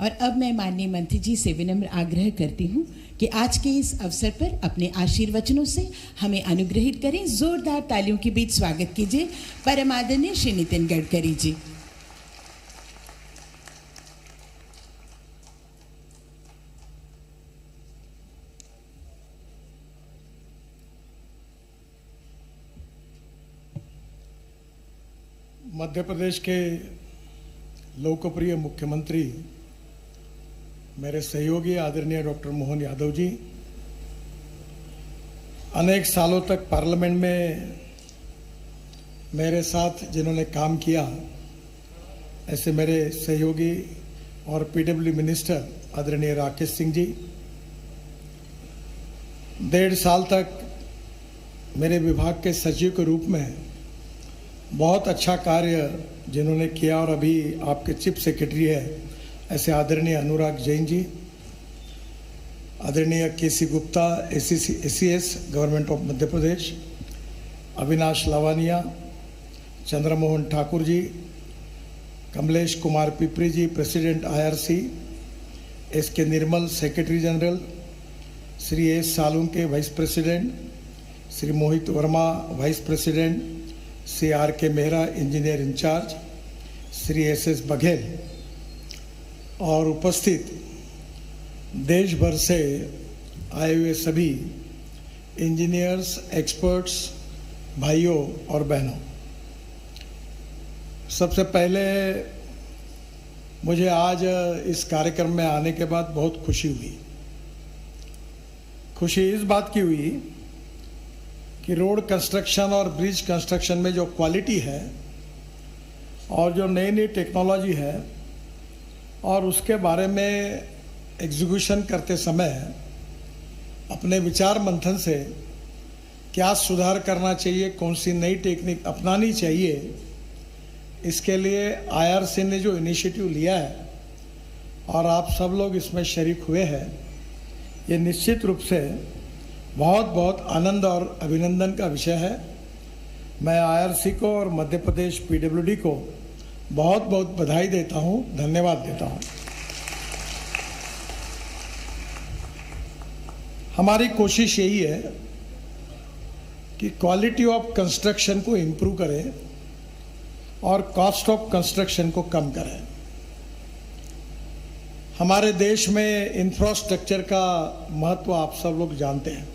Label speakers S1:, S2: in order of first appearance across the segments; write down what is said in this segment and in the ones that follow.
S1: और अब मैं माननीय मंत्री जी से विनम्र आग्रह करती हूँ कि आज के इस अवसर पर अपने आशीर्वचनों से हमें अनुग्रहित करें। जोरदार तालियों के बीच स्वागत कीजिए परम आदरणीय श्री नितिन गडकरी जी।
S2: मध्य प्रदेश के लोकप्रिय मुख्यमंत्री मेरे सहयोगी आदरणीय डॉक्टर मोहन यादव जी, अनेक सालों तक पार्लियामेंट में मेरे साथ जिन्होंने काम किया, ऐसे मेरे सहयोगी और पीडब्ल्यू मिनिस्टर आदरणीय राकेश सिंह जी, 1.5 साल तक मेरे विभाग के सचिव के रूप में बहुत अच्छा कार्य जिन्होंने किया और अभी आपके चीफ सेक्रेटरी है, ऐसे आदरणीय अनुराग जैन जी, आदरणीय KC Gupta ACS government of Madhya Pradesh, Avinash Lavania, Chandramohan Thakur ji, Kamlesh Kumar Pipri ji president IRC, SK Nirmal secretary general, Shri S Salunke vice president, Shri Mohit Verma vice president, Shri RK Mehra engineer incharge, Shri SS Baghel और उपस्थित देश भर से आए हुए सभी इंजीनियर्स, एक्सपर्ट्स, भाइयों और बहनों, सबसे पहले मुझे आज इस कार्यक्रम में आने के बाद बहुत खुशी हुई। खुशी इस बात की हुई कि रोड कंस्ट्रक्शन और ब्रिज कंस्ट्रक्शन में जो क्वालिटी है और जो नई नई टेक्नोलॉजी है और उसके बारे में एग्जीक्यूशन करते समय अपने विचार मंथन से क्या सुधार करना चाहिए, कौन सी नई टेक्निक अपनानी चाहिए, इसके लिए IRC ने जो इनिशिएटिव लिया है और आप सब लोग इसमें शरीक हुए हैं, ये निश्चित रूप से बहुत बहुत आनंद और अभिनंदन का विषय है। मैं IRC को और मध्य प्रदेश PWD को बहुत बहुत बधाई देता हूँ, धन्यवाद देता हूँ। हमारी कोशिश यही है कि क्वालिटी ऑफ कंस्ट्रक्शन को इम्प्रूव करें और कॉस्ट ऑफ कंस्ट्रक्शन को कम करें। हमारे देश में इंफ्रास्ट्रक्चर का महत्व आप सब लोग जानते हैं।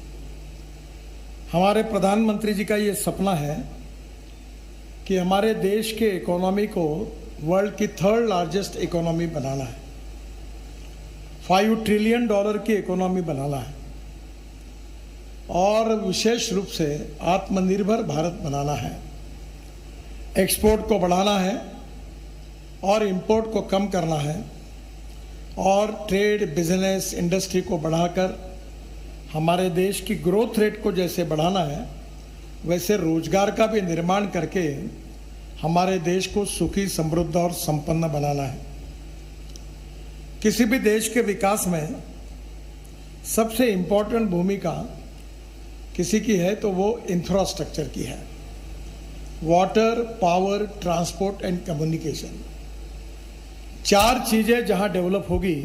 S2: हमारे प्रधानमंत्री जी का ये सपना है कि हमारे देश के इकोनॉमी को वर्ल्ड की 3rd लार्जेस्ट इकोनॉमी बनाना है, $5 ट्रिलियन की इकोनॉमी बनाना है और विशेष रूप से आत्मनिर्भर भारत बनाना है। एक्सपोर्ट को बढ़ाना है और इंपोर्ट को कम करना है और ट्रेड, बिजनेस, इंडस्ट्री को बढ़ाकर हमारे देश की ग्रोथ रेट को जैसे बढ़ाना है, वैसे रोजगार का भी निर्माण करके हमारे देश को सुखी, समृद्ध और संपन्न बनाना है। किसी भी देश के विकास में सबसे इम्पोर्टेंट भूमिका किसी की है तो वो इंफ्रास्ट्रक्चर की है। Water, power, transport and communication, 4 चीजें जहां डेवलप होगी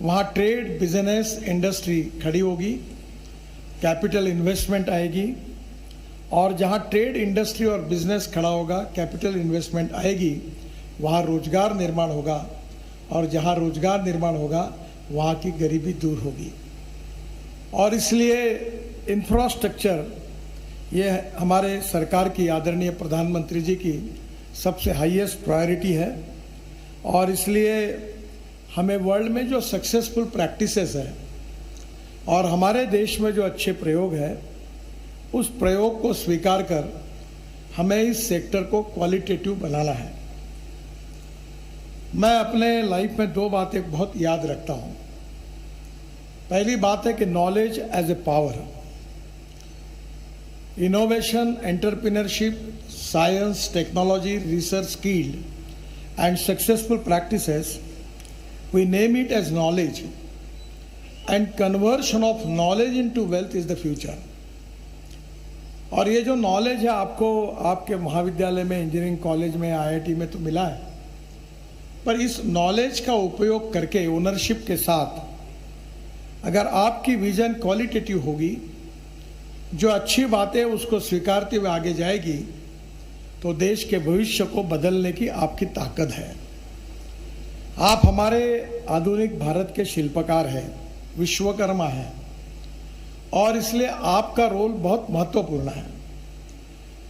S2: वहाँ ट्रेड, बिजनेस, इंडस्ट्री खड़ी होगी, कैपिटल इन्वेस्टमेंट आएगी और जहाँ ट्रेड, इंडस्ट्री और बिजनेस खड़ा होगा, कैपिटल इन्वेस्टमेंट आएगी, वहाँ रोजगार निर्माण होगा और जहाँ रोजगार निर्माण होगा वहाँ की गरीबी दूर होगी। और इसलिए इंफ्रास्ट्रक्चर ये हमारे सरकार की, आदरणीय प्रधानमंत्री जी की सबसे हाईएस्ट प्रायोरिटी है और इसलिए हमें वर्ल्ड में जो सक्सेसफुल प्रैक्टिसेस है और हमारे देश में जो अच्छे प्रयोग है, उस प्रयोग को स्वीकार कर हमें इस सेक्टर को क्वालिटेटिव बनाना है। मैं अपने लाइफ में 2 बातें बहुत याद रखता हूँ। पहली बात है कि knowledge as a power, innovation, entrepreneurship, science, technology, research, skill and successful practices, we name it as knowledge, and conversion of knowledge into wealth is the future। और ये जो नॉलेज है आपको आपके महाविद्यालय में, इंजीनियरिंग कॉलेज में, IIT में तो मिला है, पर इस नॉलेज का उपयोग करके ओनरशिप के साथ अगर आपकी विजन क्वालिटेटिव होगी, जो अच्छी बातें उसको स्वीकारते हुए आगे जाएगी, तो देश के भविष्य को बदलने की आपकी ताकत है। आप हमारे आधुनिक भारत के शिल्पकार हैं, विश्वकर्मा हैं, और इसलिए आपका रोल बहुत महत्वपूर्ण है।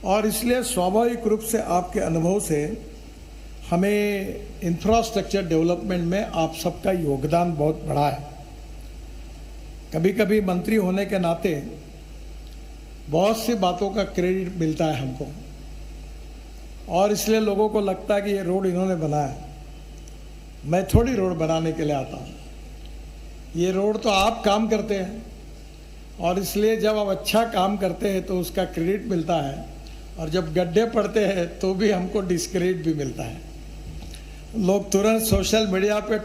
S2: और इसलिए स्वाभाविक रूप से आपके अनुभव से हमें इंफ्रास्ट्रक्चर डेवलपमेंट में आप सबका योगदान बहुत बड़ा है। कभी कभी मंत्री होने के नाते बहुत सी बातों का क्रेडिट मिलता है हमको, और इसलिए लोगों को लगता है कि ये रोड इन्होंने बनाया। मैं थोड़ी रोड बनाने के लिए आता हूँ, ये रोड तो आप काम करते हैं, और इसलिए जब आप अच्छा काम करते हैं तो उसका क्रेडिट मिलता है, और जब गड्ढे पड़ते हैं तो भी हमको डिस्क्रेडिट भी मिलता है। लोग तुरंत सोशल मीडिया पे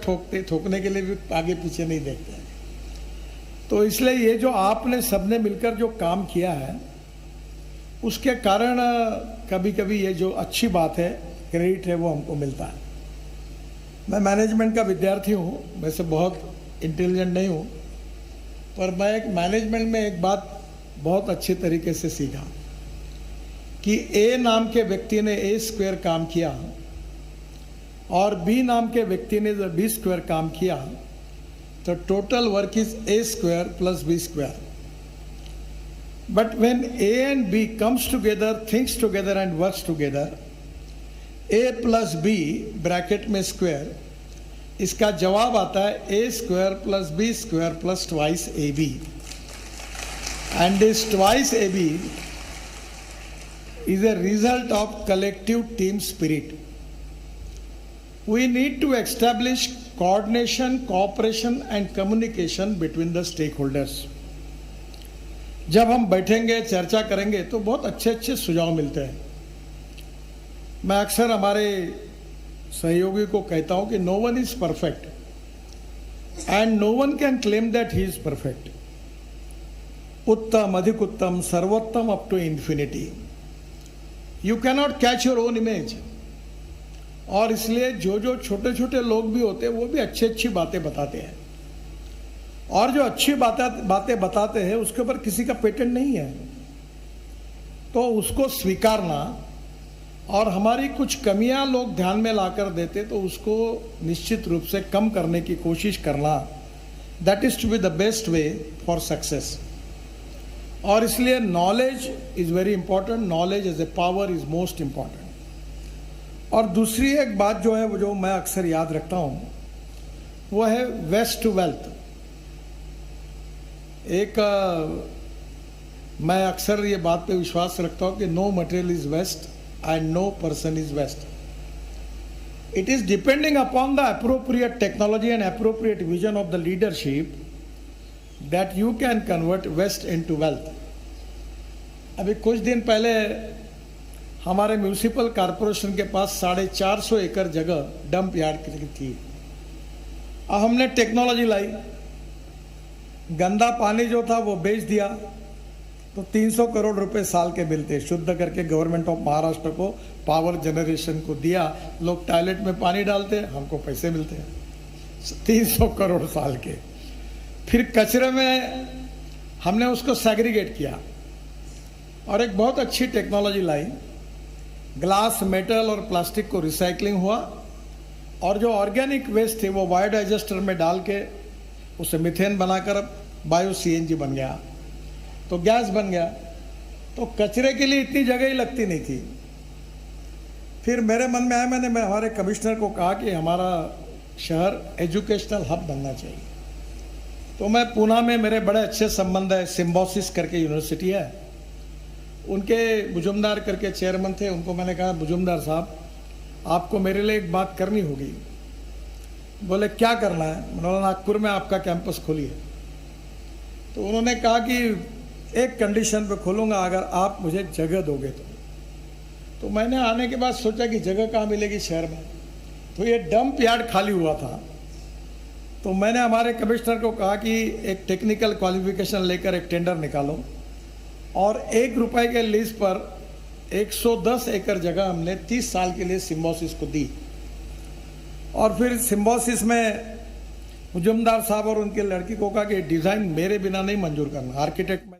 S2: ठोकने के लिए भी आगे पीछे नहीं देखते हैं। तो इसलिए ये जो आपने सबने मिलकर जो काम किया है, उसके कारण कभी कभी ये जो अच्छी बात है, क्रेडिट है, वो हमको मिलता है। मैं मैनेजमेंट का विद्यार्थी हूँ, वैसे बहुत इंटेलिजेंट नहीं हूँ, पर मैं एक मैनेजमेंट में एक बात बहुत अच्छे तरीके से सीखा कि ए नाम के व्यक्ति ने ए स्क्वायर काम किया और बी नाम के व्यक्ति ने जब बी स्क्वायर काम किया, तो total work is A square plus B square. But when A and B comes together, thinks together and works together, A plus B bracket में स्क्वायर, इसका जवाब आता है A square plus B square plus twice A B. And this twice A B is a result of collective team spirit. We need to establish coordination, cooperation and communication between the stakeholders. जब हम बैठेंगे, चर्चा करेंगे, तो बहुत अच्छे अच्छे सुझाव मिलते हैं। मैं अक्सर हमारे सहयोगी को कहता हूं कि no one is perfect and no one can claim that he is perfect. उत्तम, अधिक उत्तम, सर्वोत्तम up to infinity. You cannot catch your own image. और इसलिए जो जो छोटे छोटे लोग भी होते हैं, वो भी अच्छी अच्छी बातें बताते हैं, और जो अच्छी बातें बताते हैं उसके ऊपर किसी का पेटेंट नहीं है। तो उसको स्वीकारना, और हमारी कुछ कमियां लोग ध्यान में लाकर देते तो उसको निश्चित रूप से कम करने की कोशिश करना, that is to be the best way for success. और इसलिए knowledge is very important, knowledge as a power is most important. और दूसरी एक बात जो है, वो जो मैं अक्सर याद रखता हूँ, वो है वेस्ट टू वेल्थ। मैं अक्सर ये बात पे विश्वास रखता हूँ कि no material is waste and no person is waste. It is depending upon the appropriate technology and appropriate vision of the leadership that you can convert waste into wealth. अभी कुछ दिन पहले हमारे म्यूनिसिपल कॉरपोरेशन के पास 450 एकड़ जगह dump yard की थी। अब हमने टेक्नोलॉजी लाई, गंदा पानी जो था वो बेच दिया, तो 300 करोड़ रुपए साल के मिलते, शुद्ध करके गवर्नमेंट ऑफ महाराष्ट्र को पावर जनरेशन को दिया। लोग टॉयलेट में पानी डालते, हमको पैसे मिलते हैं 300 करोड़ साल के। फिर कचरे में हमने उसको सेग्रीगेट किया और एक बहुत अच्छी टेक्नोलॉजी लाई। ग्लास, मेटल और प्लास्टिक को रिसाइकलिंग हुआ, और जो ऑर्गेनिक वेस्ट थे वो बायोडाइजेस्टर में डाल के उसे मीथेन बनाकर बायो सीएनजी बन गया, तो गैस बन गया। तो कचरे के लिए इतनी जगह ही लगती नहीं थी। फिर मेरे मन में आया, मैं हमारे कमिश्नर को कहा कि हमारा शहर एजुकेशनल हब बनना चाहिए। तो मैं पूना में, मेरे बड़े अच्छे संबंध है, सिम्बोसिस करके यूनिवर्सिटी है, उनके मुजुमदार करके चेयरमैन थे। उनको मैंने कहा, मुजुमदार साहब आपको मेरे लिए एक बात करनी होगी। बोले क्या करना है? मैंने नागपुर में आपका कैंपस खोलिए। तो उन्होंने कहा कि एक कंडीशन पे खोलूँगा, अगर आप मुझे जगह दोगे तो मैंने आने के बाद सोचा कि जगह कहाँ मिलेगी शहर में, तो ये डंप यार्ड खाली हुआ था। तो मैंने हमारे कमिश्नर को कहा कि एक टेक्निकल क्वालिफिकेशन लेकर एक टेंडर निकालो, और 1 रुपए के लीज पर 110 एकड़ जगह हमने 30 साल के लिए सिम्बोसिस को दी। और फिर सिम्बोसिस में मुजम्मदार साहब और उनके लड़की को कहा कि डिज़ाइन मेरे बिना नहीं मंजूर करना, आर्किटेक्ट में